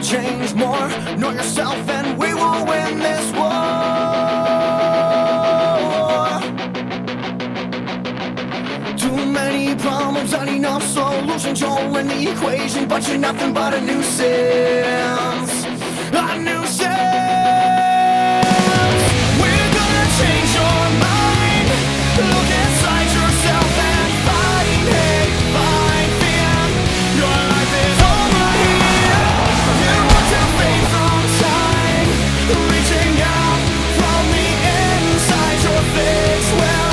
change more. Know yourself and we will win this war. Too many problems, not enough solutions. You're in the equation, but you're nothing but a nuisance. A nuisance. We're gonna change your mind. Look inside yourself and find hate, find fear. Your life is over here. You want to fade from time, reaching out from the inside your face. Well,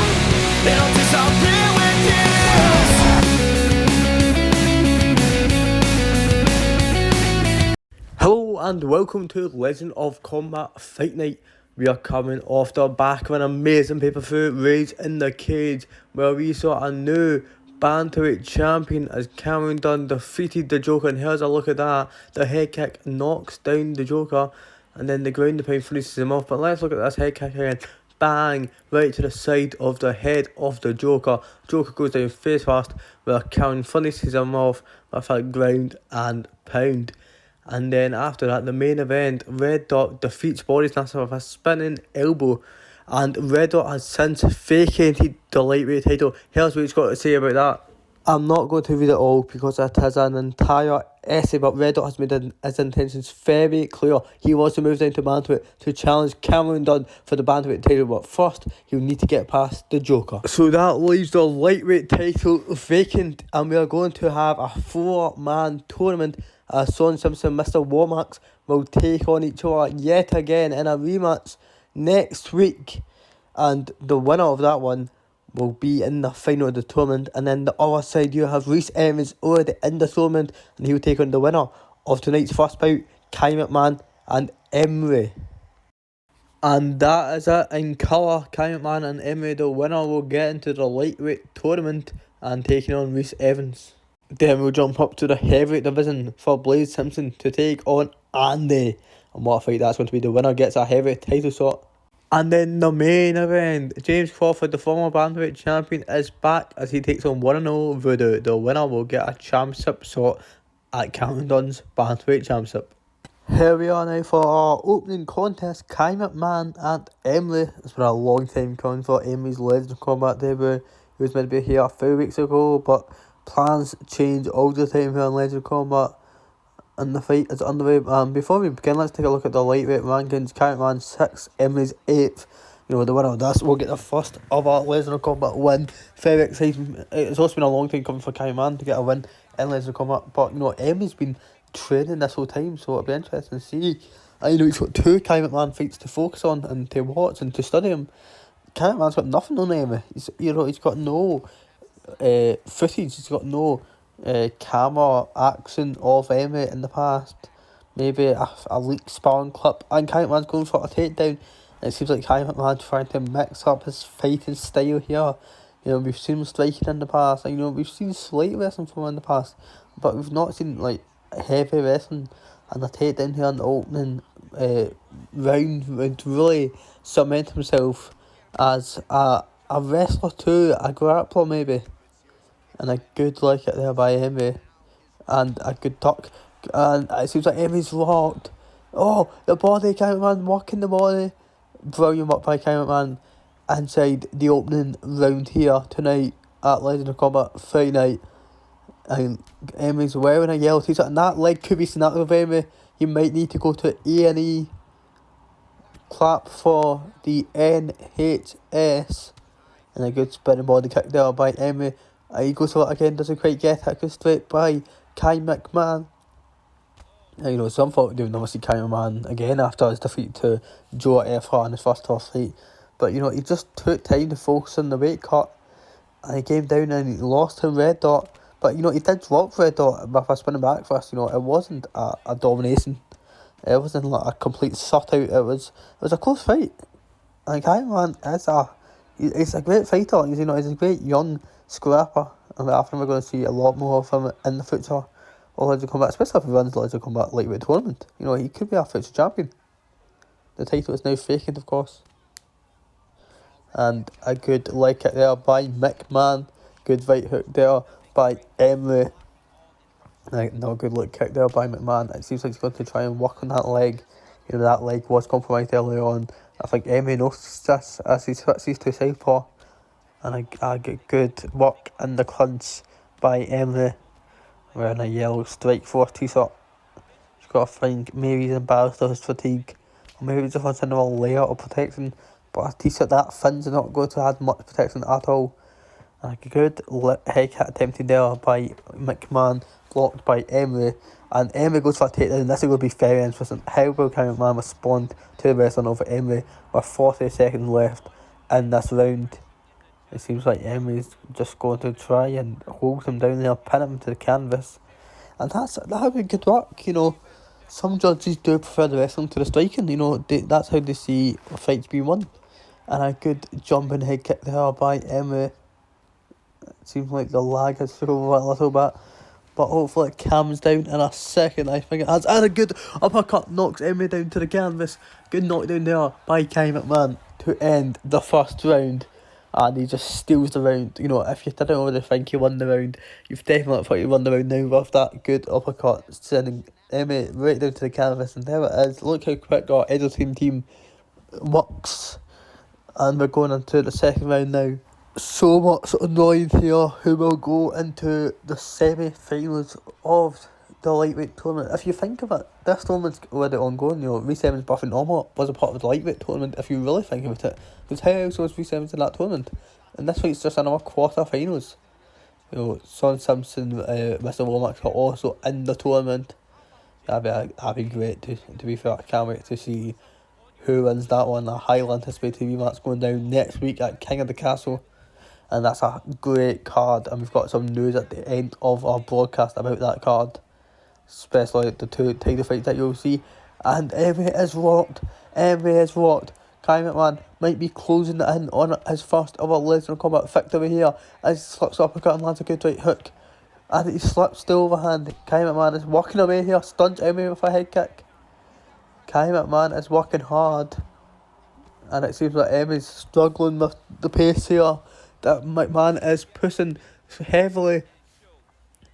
it'll disappear with years. Hello and welcome to Legend of Combat Fight Night. We are coming off the back of an amazing pay-per-view, Rage in the Cage, where we saw a new bantamweight champion as Cameron Dunn defeated the Joker. And here's a look at that. The head kick knocks down the Joker, and then the ground pound finishes him off. But let's look at this head kick again. Bang! Right to the side of the head of the Joker. Joker goes down face first, where Cameron finishes him off with a ground and pound. And then after that, the main event, Red Dot defeats Boris Nasser with a spinning elbow. And Red Dot has since vacated the lightweight title. Here's what he's got to say about that. I'm not going to read it all because it is an entire essay, but Red Dot has made his intentions very clear. He wants to move down to bantamweight to challenge Cameron Dunn for the bantamweight title, but first he'll need to get past the Joker. So that leaves the lightweight title vacant, and we are going to have a 4-man tournament. Son Simpson, Mr. Womax will take on each other yet again in a rematch next week, and the winner of that one will be in the final of the tournament. And then the other side, you have Reese Evans already in the tournament, and he will take on the winner of tonight's first bout, Kai McMahon and Emery. And that is it in colour. Kai McMahon and Emery, the winner, will get into the lightweight tournament and taking on Reese Evans. Then we'll jump up to the heavyweight division for Blaze Simpson to take on Andy. And what a fight that's going to be. The winner gets a heavyweight title shot. And then the main event, James Crawford, the former bantamweight champion, is back as he takes on 1-0 VOODOO. The winner will get a championship shot at Cameron Dunn's bantamweight championship. Here we are now for our opening contest, Kai McMahon and Emily. It's been a long time coming for Emily's Legend of Combat debut. He was meant to be here a few weeks ago, but plans change all the time here in Legend of Combat, and the fight is underway. Before we begin, let's take a look at the lightweight rankings. Kai McMahon 6th, Emily's 8th. You know, the winner of this will get the first ever Legend of Combat win. Very exciting. It's also been a long time coming for Kai McMahon to get a win in Legend of Combat, but you know, Emily's been training this whole time, so it'll be interesting to see. I know he's got 2 Kai McMahon fights to focus on and to watch and to study him. Kai McMahon's got nothing on Emily. He's got no footage, he's got no camera action of Emmy in the past. Maybe a leaked sparring clip, and Kai McMahon's going for a takedown. And it seems like Kai McMahon's trying to mix up his fighting style here. You know, we've seen him striking in the past, and you know, we've seen slight wrestling from him in the past, but we've not seen like heavy wrestling. And a takedown here in the opening round would really cement himself as a wrestler too, a grappler maybe. And a good leg kick there by Emmy. And a good tuck. And it seems like Emmy's locked. Oh, the body, Kai McMahon working the body. Brilliant work by Kai McMahon inside the opening round here tonight at Legend of Combat Fight Night. And Emmy's wearing a yellow t-shirt, and that leg could be snapped with Emmy. You might need to go to A&E. Clap for the NHS. And a good spinning body kick there by Emmy. He goes for it again, doesn't quite get it. Goes straight by Kai McMahon. And, you know, some folk do never see Kai McMahon again after his defeat to Joe Efra in his first tough fight. But, you know, he just took time to focus on the weight cut. And he came down and he lost to Red Dot. But, you know, he did drop Red Dot with a spinning back first. You know, it wasn't a domination. It wasn't like a complete shut out. It was a close fight. And Kai McMahon he's a great fighter. He's a great young scrapper, and I think we're going to see a lot more of him in the future of Legend of Combat, especially if he runs the Legend of Combat lightweight tournament. You know, he could be our future champion. The title is now vacant, of course. And a good leg kick there by McMahon. Good right hook there by Emily. Like, not a good look kick there by McMahon. It seems like he's going to try and work on that leg. That leg was compromised earlier on. I think Emery noticed this as he switches to southpaw. And I get good work in the clinch by Emery. Wearing a yellow CRAWFORD t-shirt. He's got to think maybe he's embarrassed of his fatigue. Or maybe he just wants another layer of protection. But a t-shirt that thin's not going to add much protection at all. A good head kick attempted there by McMahon, blocked by Emery, and Emery goes for a takedown. This is going to be very interesting. How will Kyle McMahon respond to the wrestling over Emery with 40 seconds left in this round? It seems like Emery's just going to try and hold him down there, pin him to the canvas, and that'll be good work. Some judges do prefer the wrestling to the striking. That's how they see fights being won. And a good jumping head kick there by Emery. It seems like the lag has thrown over a little bit, but hopefully it calms down in a second. I think it has. And a good uppercut knocks Emery down to the canvas. Good knockdown there by Kyle McMahon to end the first round. And he just steals the round. If you didn't already think he won the round, you've definitely thought you won the round now with that good uppercut, sending Emery right down to the canvas. And there it is. Look how quick our editing team works. And we're going into the second round now. So much annoying here. Who will go into the semi-finals of the lightweight tournament? If you think of it, this tournament's already ongoing. V7's Buffing Normal was a part of the lightweight tournament. If you really think about it, because how else was V7's in that tournament? And this fight's just another quarter-finals. Son Simpson, Mr. Lomax are also in the tournament. That'd be great. To be fair, I can't wait to see who wins that one. A highly anticipated rematch going down next week at King of the Castle. And that's a great card, and we've got some news at the end of our broadcast about that card, especially the two title fights that you'll see. And Emery is rocked. Kyle McMahon might be closing it in on his first ever Lesnar Combat victory here, as he slips uppercut and lands a good right hook. And he slips the overhand. Kyle McMahon is walking away here, stuns Emery with a head kick. Kyle McMahon is working hard, and it seems like Emery's struggling with the pace here. That McMahon is pushing heavily,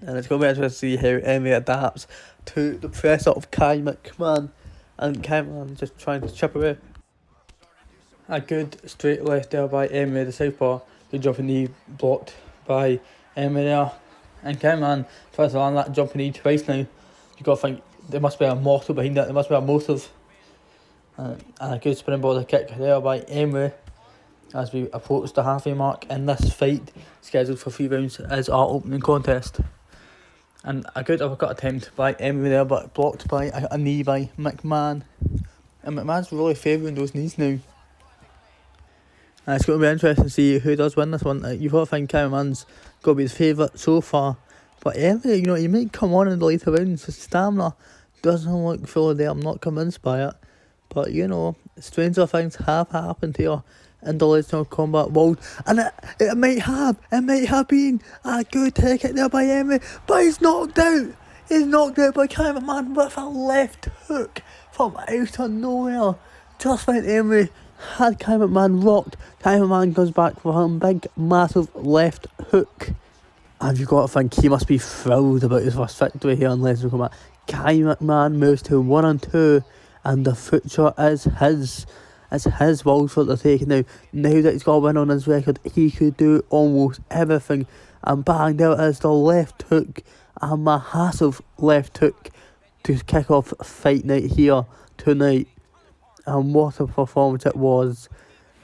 and it's going to be interesting to see how Emery adapts to the pressure of Kyle McMahon, and Kyle McMahon just trying to chip away. A good straight left there by Emery, the southpaw. Good jumping knee blocked by Emery there, and Kyle McMahon tries to land that jumping knee twice now. You got to think there must be a motive behind that. There must be a motive, and a good springboard kick there by Emery. As we approach the halfway mark in this fight, scheduled for 3 rounds, is our opening contest. And a good uppercut attempt by Emery there, but blocked by a knee by McMahon. And McMahon's really favouring those knees now. And it's going to be interesting to see who does win this one. You've got to think Kyle McMahon's got to be his favourite so far. But Emery, he might come on in the later rounds. His stamina doesn't look fully there. I'm not convinced by it. But, stranger things have happened here in the Lesnar Combat world, and it might have been a good kick there by Emery, but he's knocked out by Kyle McMahon with a left hook from out of nowhere. Just when Emery had Kyle McMahon rocked, Kyle McMahon goes back for a big massive left hook, and you've got to think he must be thrilled about his first victory here in Lesnar Combat. Kyle McMahon moves to 1-2, and the future is his. It's his world for the taking now. Now that he's got a win on his record, he could do almost everything. And bang, there is the left hook. A massive left hook to kick off fight night here tonight. And what a performance it was.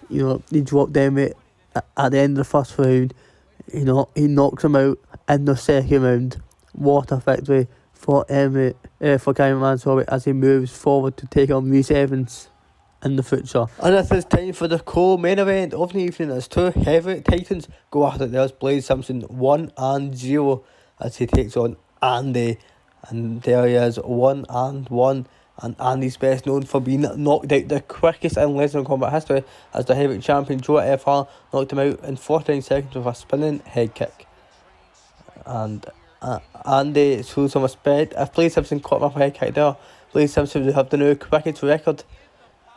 He dropped Emery at the end of the first round. He knocks him out in the second round. What a victory for Emery, for Kyle McMahon, as he moves forward to take on Reece Evans in the future. And this is time for the co-main event of the evening, as two heavyweight titans go at it. There's Blade Simpson 1-0 as he takes on Andy, and there he is 1-1, and Andy's best known for being knocked out the quickest in Lesnar Combat history, as the heavyweight champion Joe FR knocked him out in 49 seconds with a spinning head kick. And Andy shows some respect. If Blade Simpson caught him up a head kick there, Blade Simpson would have the new quickest record.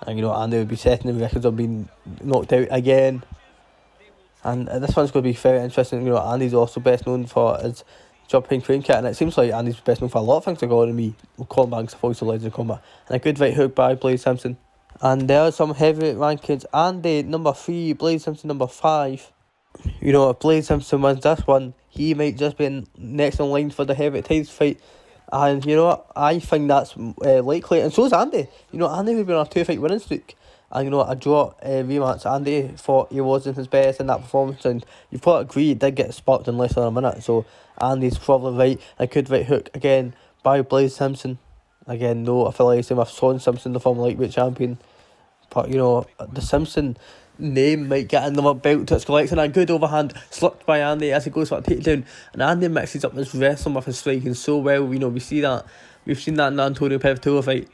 And Andy would be setting the records of being knocked out again. And this one's going to be very interesting. Andy's also best known for his jumping crane kick, and it seems like Andy's best known for a lot of things to go on to me. Colin Banks, voice of Legends of Combat, and a good right hook by Blade Simpson. And there are some heavyweight rankings. Andy number 3, Blade Simpson number 5. You know, if Blade Simpson wins this one, he might just be next in line for the heavyweight titles fight. And you know what, I think that's likely, and so is Andy. You know, Andy would be on a 2-fight winning streak. And you know, a draw rematch. Andy thought he wasn't his best in that performance, and you've got to agree he did get sparked in less than a minute. So Andy's probably right. A good right hook again by Blade Simpson. Again, no affiliation with Sean Simpson, the former lightweight champion. But you know, the Simpson name might get another belt to its collection. A good overhand slipped by Andy as he goes for a takedown, and Andy mixes up his wrestling with his striking so well. You know, we've seen that in the Antonio Pepitula fight.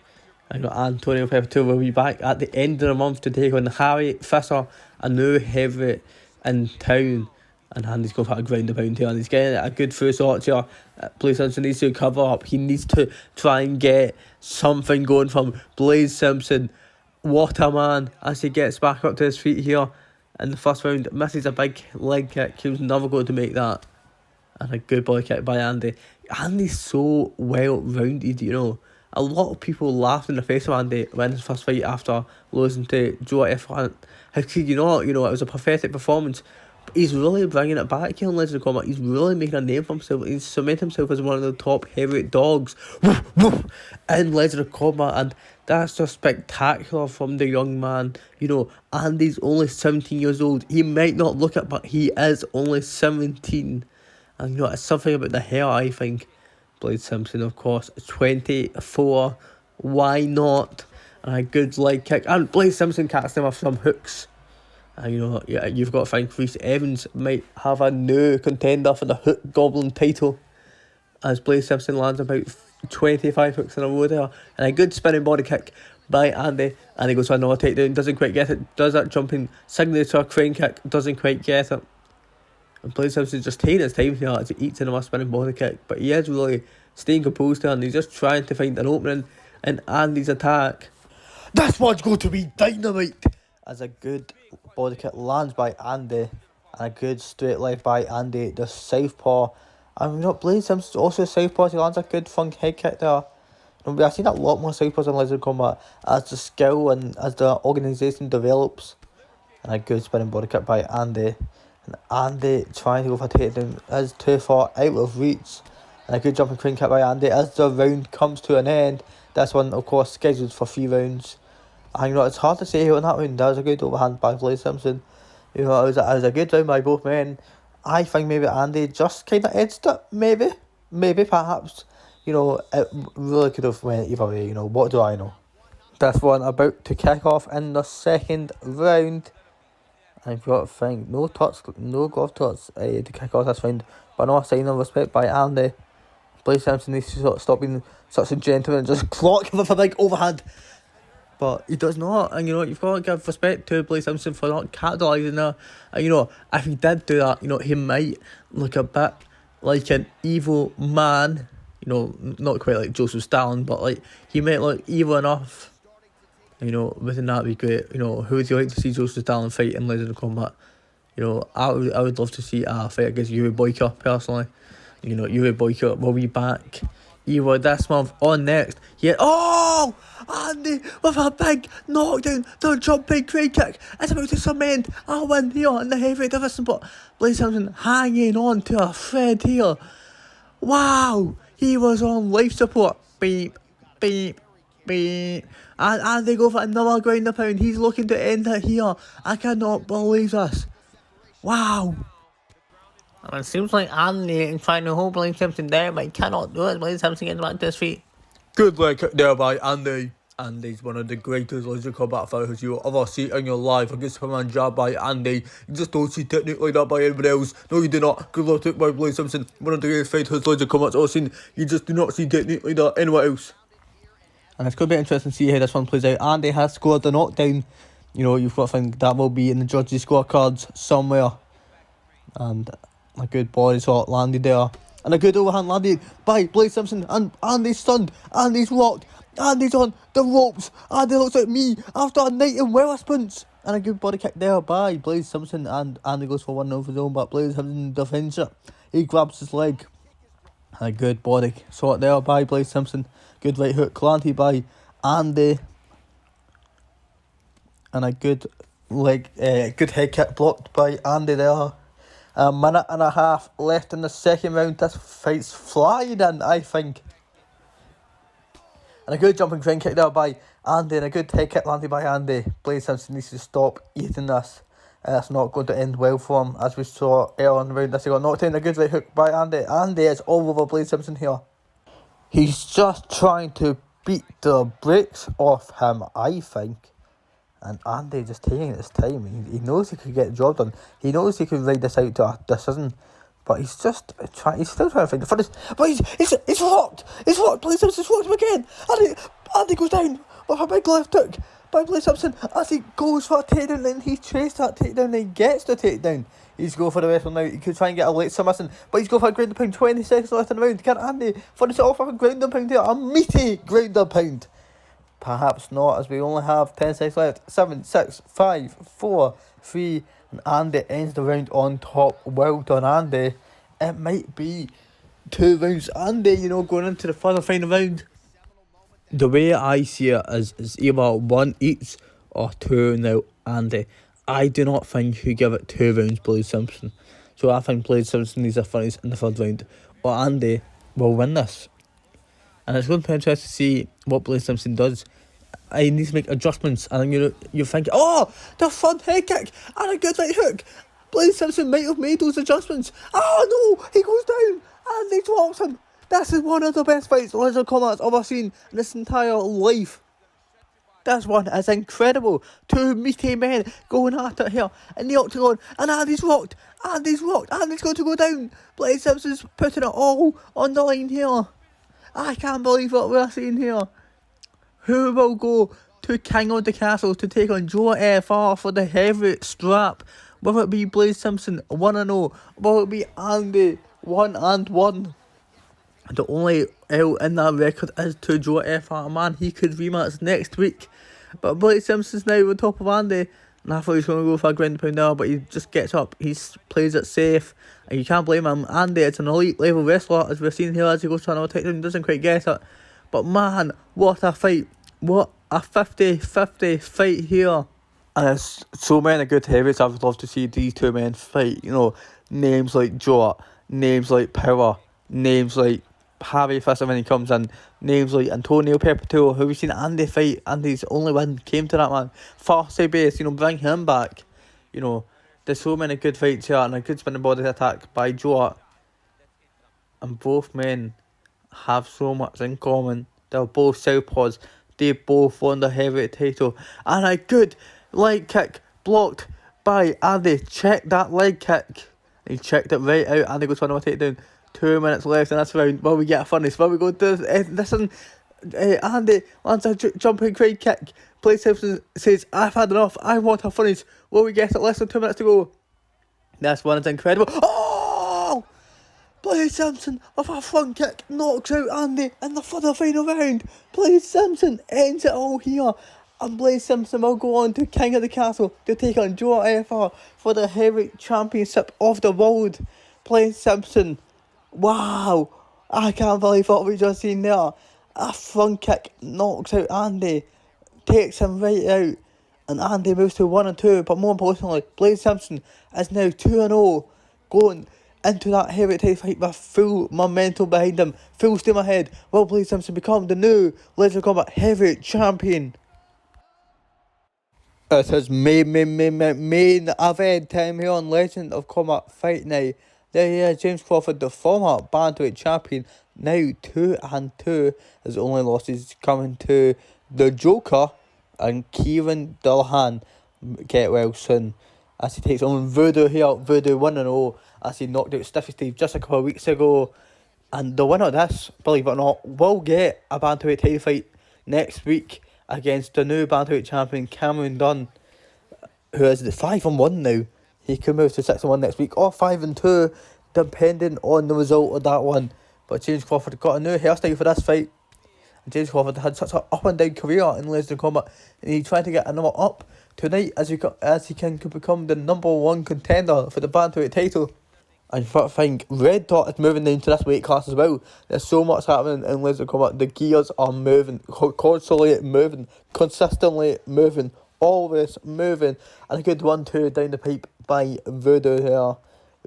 I know Antonio Pepitula will be back at the end of the month to take on Harry Fisher, a new heavyweight in town. And Andy's going for a ground and pound here, and he's getting a good first shot here. Blade Simpson needs to cover up. He needs to try and get something going from Blade Simpson. What a man, as he gets back up to his feet here in the first round. Misses a big leg kick. He was never going to make that. And a good body kick by Andy. Andy's so well rounded, you know. A lot of people laughed in the face of Andy winning his first fight after losing to Joe F. Hunt. How could you not? You know, it was a pathetic performance. But he's really bringing it back here in Legends of Combat. He's really making a name for himself. He's cemented himself as one of the top heavyweight dogs in Legends of Combat. And that's just spectacular from the young man. You know, Andy's only 17 years old. He might not look it, but he is only 17. And you know, it's something about the hair, I think. Blade Simpson, of course, 24. Why not? And a good leg kick. And Blade Simpson catches him with some hooks. And you know, yeah, you've got to think Reese Evans might have a new contender for the Hook Goblin title, as Blade Simpson lands about 25 hooks in a row there. And a good spinning body kick by Andy. And he goes for another takedown, doesn't quite get it. Does that jumping signature crane kick, doesn't quite get it. And Blade Simpson's just taking his time here as he eats into a spinning body kick. But he is really staying composed there, and he's just trying to find an opening in Andy's attack. This one's going to be dynamite! As a good body kick lands by Andy, and a good straight leg by Andy, the southpaw. And you know, Blade Simpson's also southpaw. He lands a good funk head kick there. I've seen a lot more southpaws in Legends of Combat as the skill and as the organisation develops. And a good spinning body kick by Andy. And Andy trying to go for a takedown is too far out of reach. And a good jumping crane kick by Andy as the round comes to an end. This one, of course, scheduled for 3 rounds. And you know, it's hard to say who in that round. That was a good overhand by Blade Simpson. You know, it was a good round by both men. I think maybe Andy just kind of edged it. Maybe, perhaps. You know, it really could have went either way. You know, what do I know? This one about to kick off in the second round. I've got to think, no glove touch to kick off this round. But no sign of respect by Andy. Blade Simpson needs to stop being such a gentleman and just clock him with a big overhand. But he does not, and you know, you've got to give respect to Blade Simpson for not capitalising there. And you know, if he did do that, you know, he might look a bit like an evil man. You know, not quite like Joseph Stalin, but like he might look evil enough. You know, wouldn't that be great? You know, who would you like to see Joseph Stalin fight in Legends of Combat? You know, I would love to see a fight against Yuri Boyka, personally. You know, Yuri Boyka will be back either this month or next. Yeah. Oh! Andy with a big knockdown, the jumping crane kick. It's about to cement a win here in the heavyweight division, but Blade Simpson hanging on to a thread here. Wow! He was on life support. Beep, beep, beep. And they go for another ground and pound. He's looking to end it here. I cannot believe this. Wow. And it seems like Andy is trying to hold Blade Simpson there, but he cannot do it. Blade Simpson gets back to his feet. Good leg kick there by Andy. Andy's one of the greatest Legends of Combat fighters you'll ever see in your life. A good Superman jab by Andy. You just don't see technique like that by anybody else. No, you do not. Good luck by Blade Simpson. One of the greatest fighters Legends of Combat's ever seen. You just do not see technique like that anywhere else. And it's going to be interesting to see how this one plays out. Andy has scored the knockdown. You know, you've got to think that will be in the judges' scorecards somewhere. And a good body shot landed there. And a good overhand landed by Blade Simpson. And Andy's stunned. Andy's locked. Andy's on the ropes. Andy looks like me after a night in Wellaspants. And a good body kick there by Blade Simpson. And Andy goes for 1-0 for his own, but Blade Simpson defends it. He grabs his leg. A good body shot there by Blade Simpson. Good right hook landed by Andy. And a good good head kick blocked by Andy there. A minute and a half left in the second round. This fight's flying in, I think. And a good jumping crane kick there by Andy. And a good head kick landed by Andy. Blade Simpson needs to stop eating this. It's not going to end well for him, as we saw earlier in the round. This he got knocked in. A good right hook by Andy. Andy is all over Blade Simpson here. He's just trying to beat the brakes off him, I think. And Andy just taking his time. He knows he could get the job done. He knows he could ride this out to a decision. But he's just trying. He's still trying to find the finish. But he's locked. He's locked. Blade Simpson's locked him again. Andy goes down with a big left hook by Blade Simpson as he goes for a takedown. And he chased that takedown and he gets the takedown. He's going for the wrestle now. He could try and get a late submission, but he's going for a ground and pound. 20 seconds left in the round. Can Andy finish it off with a ground and pound here? A meaty ground and pound. Perhaps not, as we only have 10 seconds left. 7, 6, 5, 4, 3, and Andy ends the round on top. Well done, Andy. It might be 2 rounds. Andy, going into the final round. The way I see it is either 1 each or 2 now, Andy. I do not think you give it 2 rounds, Blade Simpson. So I think Blade Simpson needs a finish in the 3rd round, or Andy will win this. And it's going to be interesting to see what Blade Simpson does. He needs to make adjustments, and you're thinking, oh, the front head kick and a good right hook. Blade Simpson might have made those adjustments. Oh no, he goes down and they drops him. This is one of the best fights Legend Combat's ever seen in this entire life. This one is incredible. 2 meaty men going at it here in the octagon, and Andy's rocked. Andy's going to go down. Blade Simpson's putting it all on the line here. I can't believe what we're seeing here. Who will go to King of the Castle to take on Joe FR for the heavyweight strap? Will it be Blade Simpson 1-0? Will it be Andy 1-1? The only L in that record is to Joe FR. Man, he could rematch next week. But Blade Simpson's now on top of Andy. And I thought he was going to go for a ground and pound now, but he just gets up. He plays it safe. And you can't blame him. Andy, it's an elite level wrestler, as we've seen here as he goes to another takedown. He doesn't quite get it. But man, what a fight. What a 50-50 fight here. And there's so many good heavyweights I would love to see these 2 men fight. Names like Joe, names like Power, names like Harry Fisher when he comes in, names like Antonio Pepitone, who we've seen Andy fight. Andy's only win came to that man. Farsi base, bring him back. There's so many good fights here, and a good spinning body attack by Joe. And both men have so much in common. They're both southpaws. They both won the heavyweight title. And a good leg kick blocked by Andy. Check that leg kick. He checked it right out. Andy goes for another takedown. 2 minutes left in this round. Will we get a finish? Will we go to this one? Andy lands a jumping crane kick. Blade Simpson says, I've had enough. I want a finish. Will we get it? Less than 2 minutes to go. This one is incredible. Oh! Blade Simpson with a front kick knocks out Andy in the final round. Blade Simpson ends it all here. And Blade Simpson will go on to King of the Castle to take on Joe FR for the heavyweight championship of the world. Blade Simpson. Wow. I can't believe what we just seen there. A front kick knocks out Andy. Takes him right out. And Andy moves to 1-2. But more importantly, Blade Simpson is now 2-0. Going into that heavyweight title fight with full momentum behind him. Full steam ahead. Will Blade Simpson become the new Legend Combat heavyweight champion? It is main event time here on Legend of Combat Fight Night. There he is, James Crawford, the former bantamweight champion, now 2-2. His only losses coming to the Joker and Kieran Dullahan. Get well soon. As he takes on VOODOO here, VOODOO 1-0, as he knocked out Stiffy Steve just a couple of weeks ago. And the winner of this, believe it or not, will get a bantamweight title fight next week against the new bantamweight champion Cameron Dunn, who is the 5-1 now. He could move to 6-1 next week or 5-2, depending on the result of that one. But James Crawford got a new hairstyle for this fight. And James Crawford had such an up and down career in Legend of Combat, and he tried to get another up tonight as he can become the number 1 contender for the bantamweight title. And I think Red Dot is moving into this weight class as well. There's so much happening in Laser Combat. The gears are moving, constantly moving, consistently moving, always moving. And a good 1-2 down the pipe by VOODOO here.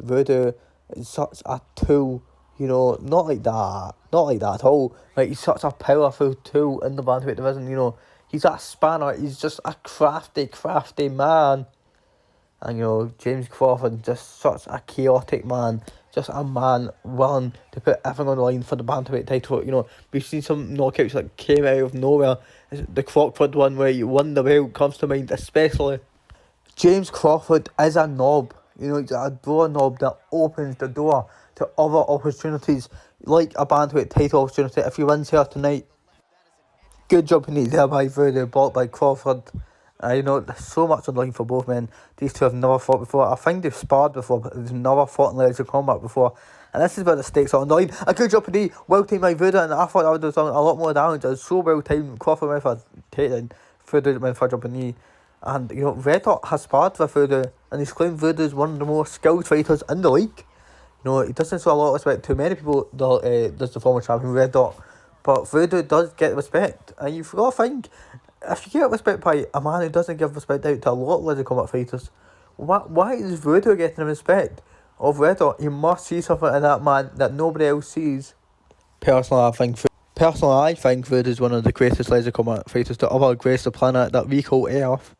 VOODOO is such a tool, you know, not like that at all. Like, he's such a powerful tool in the bantamweight division, you know. He's a spanner, he's just a crafty man. And, you know, James Crawford, just such a chaotic man. Just a man willing to put everything on the line for the bantamweight title. You know, we've seen some knockouts that came out of nowhere. The Crawford one where he won the belt comes to mind especially. James Crawford is a knob. You know, he's a door knob that opens the door to other opportunities, like a bantamweight title opportunity if he wins here tonight. Good job in there by VOODOO, blocked by Crawford. You know, there's so much on the line for both men. These two have never fought before. I think they've sparred before, but they've never fought in Legends of Combat before. And this is where the stakes are on the line. A good job in well timed by VOODOO, and I thought I would have done a lot more damage. It was so well timed. Crawford went for a takedown, VOODOO went for a jumping knee. And, you know, Red Dot has sparred with VOODOO, and he's claimed VOODOO is one of the most skilled fighters in the league. You know, he doesn't show a lot of respect to many people, does the former champion Red Dot. But VOODOO does get respect. And you've got to think, if you get respect by a man who doesn't give respect out to a lot of Legends Combat fighters, why is VOODOO getting the respect of Red Dot? You must see something in that man that nobody else sees. Personally, I think VOODOO is one of the greatest Legends Combat fighters to ever grace the planet that we call Earth.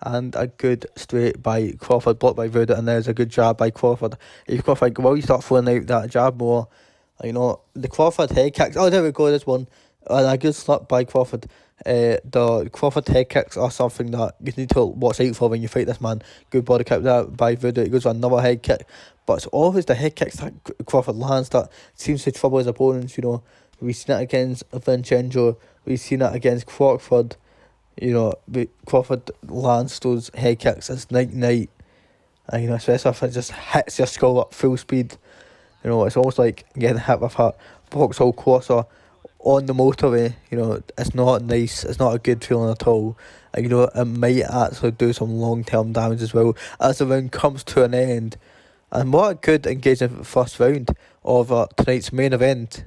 And a good straight by Crawford, blocked by VOODOO, and there's a good jab by Crawford. You've got to think, will you start throwing out that jab more? You know, the Crawford head kicks. Oh, there we go, this one. And a good slap by Crawford. The Crawford head kicks are something that you need to watch out for when you fight this man. Good body kick there by VOODOO. It goes for another head kick. But it's always the head kicks that Crawford lands that seems to trouble his opponents, you know. We've seen it against Vincenzo. We've seen it against Crawford. You know, Crawford lands those head kicks. It's night. And, you know, especially if it just hits your skull at full speed. You know, it's almost like getting hit with a Vauxhall Corsa on the motorway. You know, it's not nice. It's not a good feeling at all. And, you know, it might actually do some long-term damage as well as the round comes to an end. And what a good engaging first round of tonight's main event.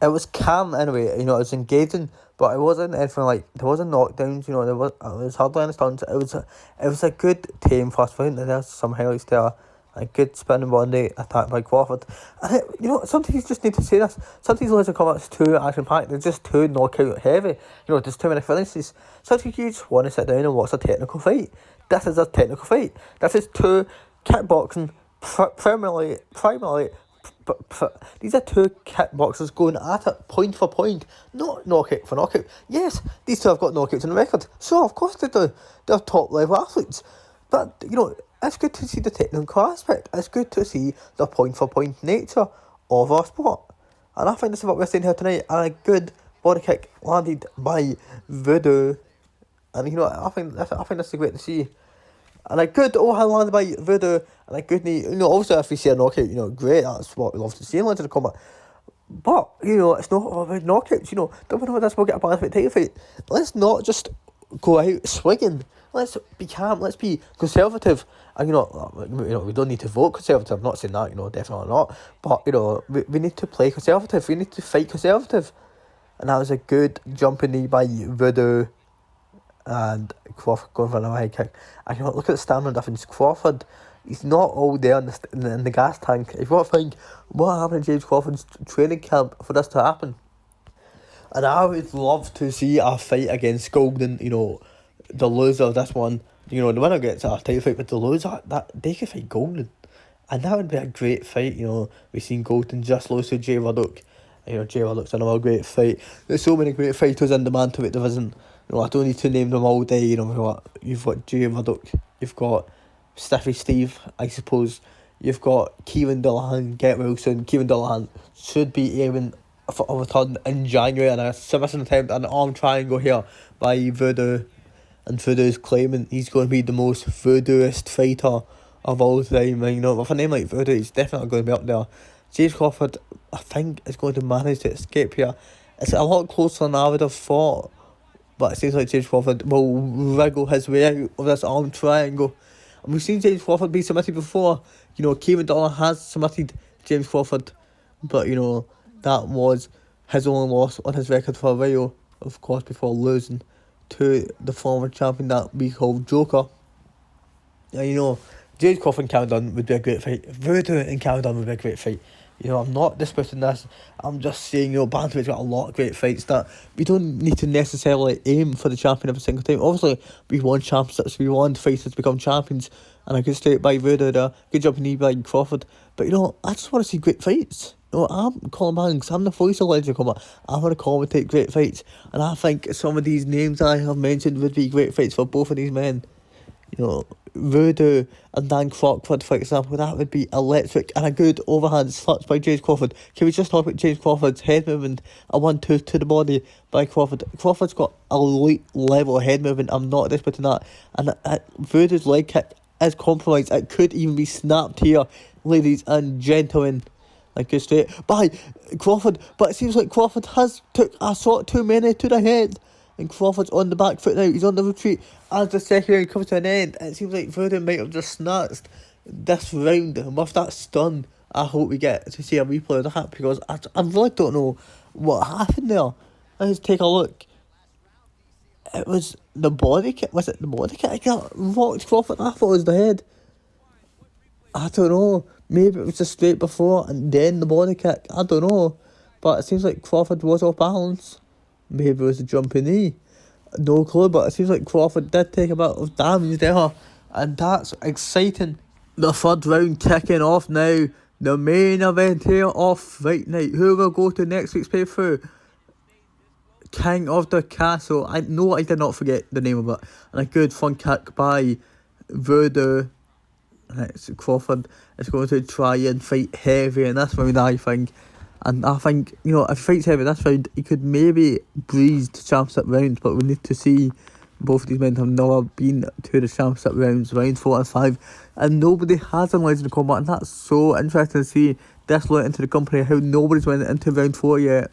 It was calm anyway, you know, it was engaging, but it wasn't anything like, there wasn't knockdowns, you know, it was hardly any stunts. It was a good tame first round, and there's some highlights there. A good spinning body attack by Crawford. And, you know, sometimes you just need to say this. Sometimes Legends of Combat's too action-packed. They're just too knockout heavy. You know, there's too many finishes. Sometimes you just want to sit down and watch a technical fight. This is a technical fight. This is two kickboxing, primarily, these are two kickboxers going at it point for point, not knockout for knockout. Yes, these two have got knockouts in the record. So, of course they do. They're top-level athletes. But, you know, it's good to see the technical aspect. It's good to see the point-for-point nature of our sport. And I think this is what we're seeing here tonight. And a good body kick landed by VOODOO. And, you know, I think this is great to see. And a good overhand landed by VOODOO. And a good knee. You know, also if we see a knockout, you know, great. That's what we love to see in Legends of Combat. But, you know, it's not all about knockouts. You know, don't know this will get a bantamweight title fight. Let's not just go out swinging. Let's be calm. Let's be conservative. And, you know, we don't need to vote conservative. I'm not saying that, you know, definitely not. But, you know, we need to play conservative. We need to fight conservative. And that was a good jumping knee by VOODOO. And Crawford going for another head kick. And, you know, look at the stamina difference. Crawford, he's not all there in the gas tank. If you want to think, what happened to James Crawford's training camp for this to happen? And I would love to see a fight against Golden, you know, the loser of this one. You know, the winner gets a title fight, but the loser, that they could fight Golden. And that would be a great fight, you know. We've seen Golden just lose to Jay Ruddock. You know, Jay Ruddock's another great fight. There's so many great fighters in the bantamweight division. You know, I don't need to name them all day. You know, you've got Jay Ruddock, you've got Stiffy Steve, I suppose. You've got Kieran Delahan, Get Wilson. Kieran Delahan should be aiming for a return in January, and a submission attempt, an arm triangle here by VOODOO. And VOODOO's claiming he's going to be the most VOODOOist fighter of all time. And, you know, with a name like VOODOO, he's definitely going to be up there. James Crawford, I think, is going to manage to escape here. It's a lot closer than I would have thought. But it seems like James Crawford will wriggle his way out of this arm triangle. And we've seen James Crawford be submitted before. Kevin Dollar has submitted James Crawford, but, that was his only loss on his record for a while, of course, before losing to the former champion that we call Joker. Now, James Crawford and Cameron Dunn would be a great fight. Voodoo and Cameron Dunn would be a great fight. I'm not disputing this. I'm just saying, bantamweight's got a lot of great fights that we don't need to necessarily aim for the champion every single time. Obviously, we won championships, we won fighters to become champions, and a good straight by Voodoo there, good jumping knee by Crawford. But, I just want to see great fights. I'm Colin Banks, I'm the voice of Legend Combat. I want to commentate great fights, and I think some of these names I have mentioned would be great fights for both of these men. Voodoo and Dan Crawford, for example, that would be electric, and a good overhand slaps by James Crawford. Can we just talk about James Crawford's head movement? A 1-2 to the body by Crawford. Crawford's got elite level head movement, I'm not disputing that. And Voodoo's leg kick is compromised. It could even be snapped here, ladies and gentlemen. Like a straight by Crawford, but it seems like Crawford has took a shot too many to the head, and Crawford's on the back foot now. He's on the retreat as the second round comes to an end. It seems like Voodoo might have just snatched this round, and with that stun, I hope we get to see a replay of that, because I really don't know what happened there. Let's take a look. It was the body kick. Was it the body kick that rocked Crawford? I thought it was the head. I don't know. Maybe it was just straight before and then the body kick. I don't know. But it seems like Crawford was off balance. Maybe it was a jumping knee. No clue, but it seems like Crawford did take a bit of damage there. And that's exciting. The third round kicking off now. The main event here of Fight Night. Who will go to next week's pay-per-view? King of the Castle. I know I did not forget the name of it. And a good fun kick by Voodoo. Crawford is going to try and fight heavy in this round, I think. And I think, if he fights heavy this round, he could maybe breeze to championship rounds, but we need to see. Both of these men have never been to the championship rounds, round 4 and 5, and nobody has in Legend of Combat, and that's so interesting to see this late into the company, how nobody's went into round 4 yet.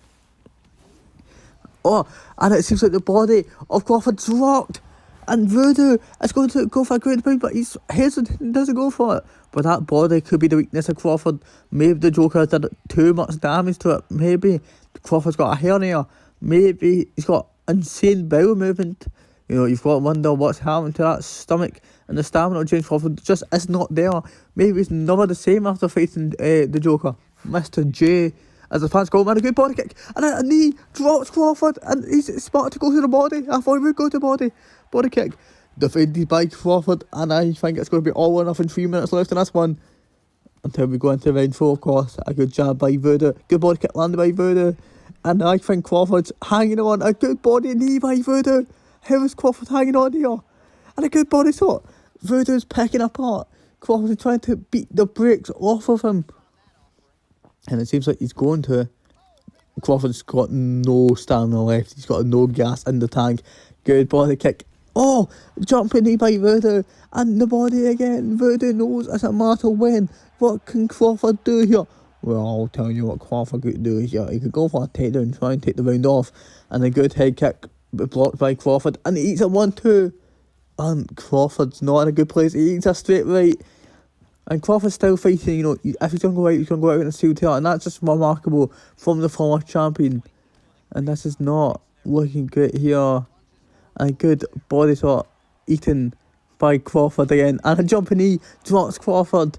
Oh, and it seems like the body of Crawford's rocked, and Voodoo is going to go for a great point, but he's hesitant and doesn't go for it. But that body could be the weakness of Crawford. Maybe the Joker did too much damage to it. Maybe Crawford's got a hernia. Maybe he's got insane bowel movement. You've got to wonder what's happened to that stomach, and the stamina of James Crawford just is not there. Maybe he's never the same after fighting the Joker. Mr. J, as the fans call him, and a good body kick. And a knee drops Crawford, and he's smart to go to the body. I thought he would go to the body. Body kick. Defended by Crawford, and I think it's going to be all or nothing. 3 minutes left in this one. Until we go into round 4, of course. A good jab by Voodoo. Good body kick landed by Voodoo. And I think Crawford's hanging on. A good body knee by Voodoo. How is Crawford hanging on here? And a good body shot. Voodoo's picking apart. Crawford is trying to beat the brakes off of him. And it seems like he's going to. Crawford's got no stamina left. He's got no gas in the tank. Good body kick. Oh, jumping knee by Voodoo. And the body again. Voodoo knows it's a matter when. What can Crawford do here? Well, I'll tell you what Crawford could do here. He could go for a takedown and try and take the round off. And a good head kick blocked by Crawford. And he eats a 1-2. And Crawford's not in a good place. He eats a straight right. And Crawford's still fighting, if he's going to go out, he's going to go out in a steel tail. And that's just remarkable from the former champion. And this is not looking great here. And a good body shot eaten by Crawford again. And a jumping knee drops Crawford.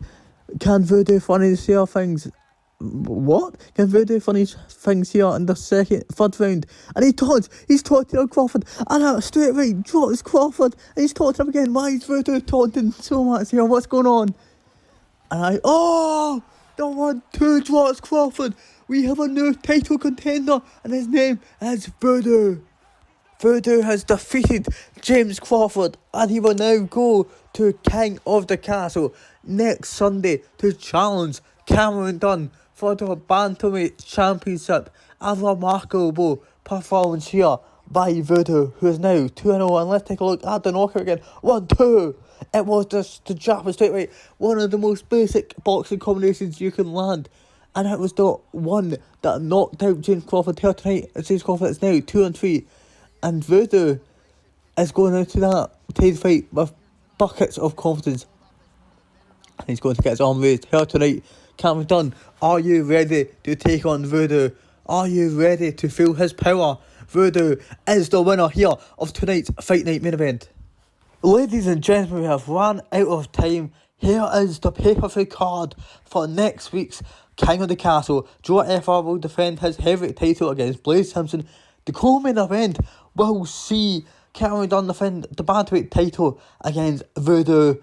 Can Voodoo funny here things? What? Can Voodoo funny things here in the third round? And he's taunting on Crawford. And a straight right drops Crawford. And he's taunting him again. Why is Voodoo taunting so much here? What's going on? And the 1-2 drops Crawford. We have a new title contender, and his name is Voodoo. Voodoo has defeated James Crawford, and he will now go to King of the Castle next Sunday to challenge Cameron Dunn for the Bantamweight Championship. A remarkable performance here by Voodoo, who is now 2-0. And let's take a look at the knockout again. 1-2. It was just the Japanese straight right. One of the most basic boxing combinations you can land. And it was the one that knocked out James Crawford here tonight. James Crawford is now 2-3. And Voodoo is going into that title fight with buckets of confidence. He's going to get his arm raised here tonight. Cameron Dunn, are you ready to take on VOODOO? Are you ready to feel his power? VOODOO is the winner here of tonight's Fight Night main event. Ladies and gentlemen, we have run out of time. Here is the pay-per-view card for next week's King of the Castle. Joe FR will defend his heavyweight title against Blaze Simpson. The co-main event will see Cameron Dunn defend the bantamweight title against VOODOO.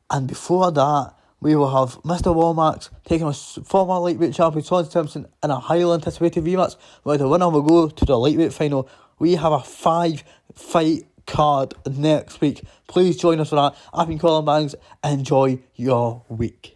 And before that, we will have Mr. Walmax taking on former lightweight champion Sean Simpson in a highly anticipated rematch, where the winner will go to the lightweight final. We have a 5-fight card next week. Please join us for that. I've been Colin Bangs. Enjoy your week.